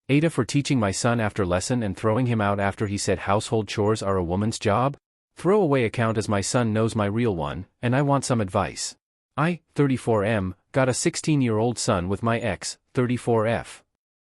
AITA for teaching my son after lesson and throwing him out after he said household chores are a woman's job? Throwaway account as my son knows my real one, and I want some advice. I, 34M, got a 16-year-old son with my ex, 34F.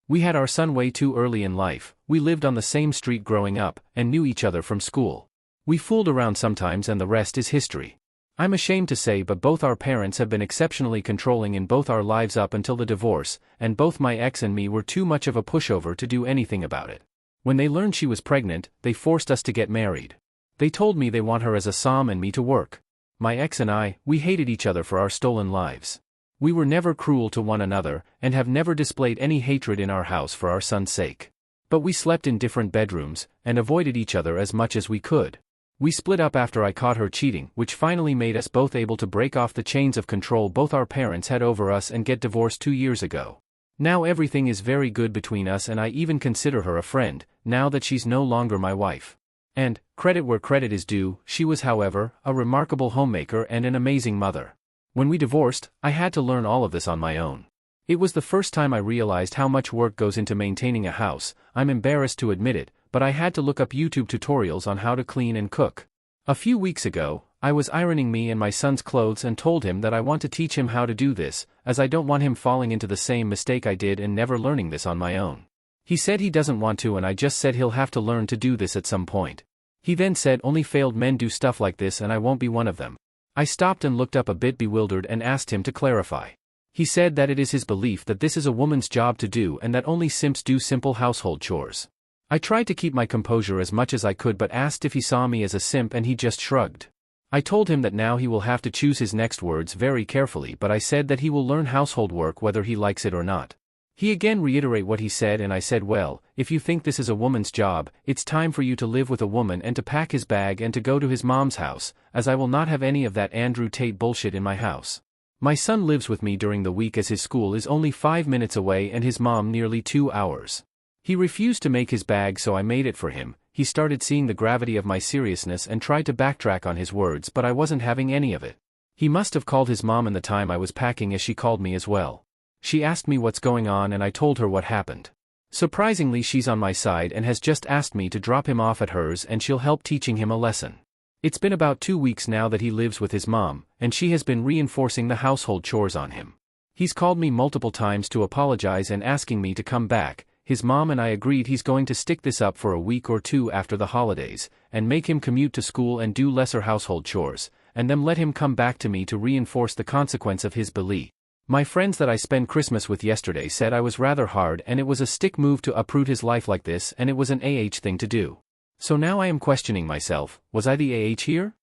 We had our son way too early in life. We lived on the same street growing up, and knew each other from school. We fooled around sometimes and the rest is history. I'm ashamed to say but both our parents have been exceptionally controlling in both our lives up until the divorce, and both my ex and me were too much of a pushover to do anything about it. When they learned she was pregnant, they forced us to get married. They told me they want her as a som and me to work. My ex and I, we hated each other for our stolen lives. We were never cruel to one another, and have never displayed any hatred in our house for our son's sake. But we slept in different bedrooms, and avoided each other as much as we could. We split up after I caught her cheating, which finally made us both able to break off the chains of control both our parents had over us and get divorced 2 years ago. Now everything is very good between us and I even consider her a friend, now that she's no longer my wife. And, credit where credit is due, she was however, a remarkable homemaker and an amazing mother. When we divorced, I had to learn all of this on my own. It was the first time I realized how much work goes into maintaining a house. I'm embarrassed to admit it, but I had to look up YouTube tutorials on how to clean and cook. A few weeks ago, I was ironing me and my son's clothes and told him that I want to teach him how to do this, as I don't want him falling into the same mistake I did and never learning this on my own. He said he doesn't want to and I just said he'll have to learn to do this at some point. He then said only failed men do stuff like this and I won't be one of them. I stopped and looked up a bit bewildered and asked him to clarify. He said that it is his belief that this is a woman's job to do and that only simps do simple household chores. I tried to keep my composure as much as I could but asked if he saw me as a simp and he just shrugged. I told him that now he will have to choose his next words very carefully but I said that he will learn household work whether he likes it or not. He again reiterated what he said and I said well, if you think this is a woman's job, it's time for you to live with a woman and to pack his bag and to go to his mom's house, as I will not have any of that Andrew Tate bullshit in my house. My son lives with me during the week as his school is only 5 minutes away and his mom nearly 2 hours. He refused to make his bag so I made it for him. He started seeing the gravity of my seriousness and tried to backtrack on his words but I wasn't having any of it. He must have called his mom in the time I was packing as she called me as well. She asked me what's going on and I told her what happened. Surprisingly she's on my side and has just asked me to drop him off at hers and she'll help teaching him a lesson. It's been about 2 weeks now that he lives with his mom, and she has been reinforcing the household chores on him. He's called me multiple times to apologize and asking me to come back. His mom and I agreed he's going to stick this up for a week or two after the holidays, and make him commute to school and do lesser household chores, and then let him come back to me to reinforce the consequence of his belief. My friends that I spent Christmas with yesterday said I was rather hard and it was a stick move to uproot his life like this and it was an thing to do. So now I am questioning myself, was I the here?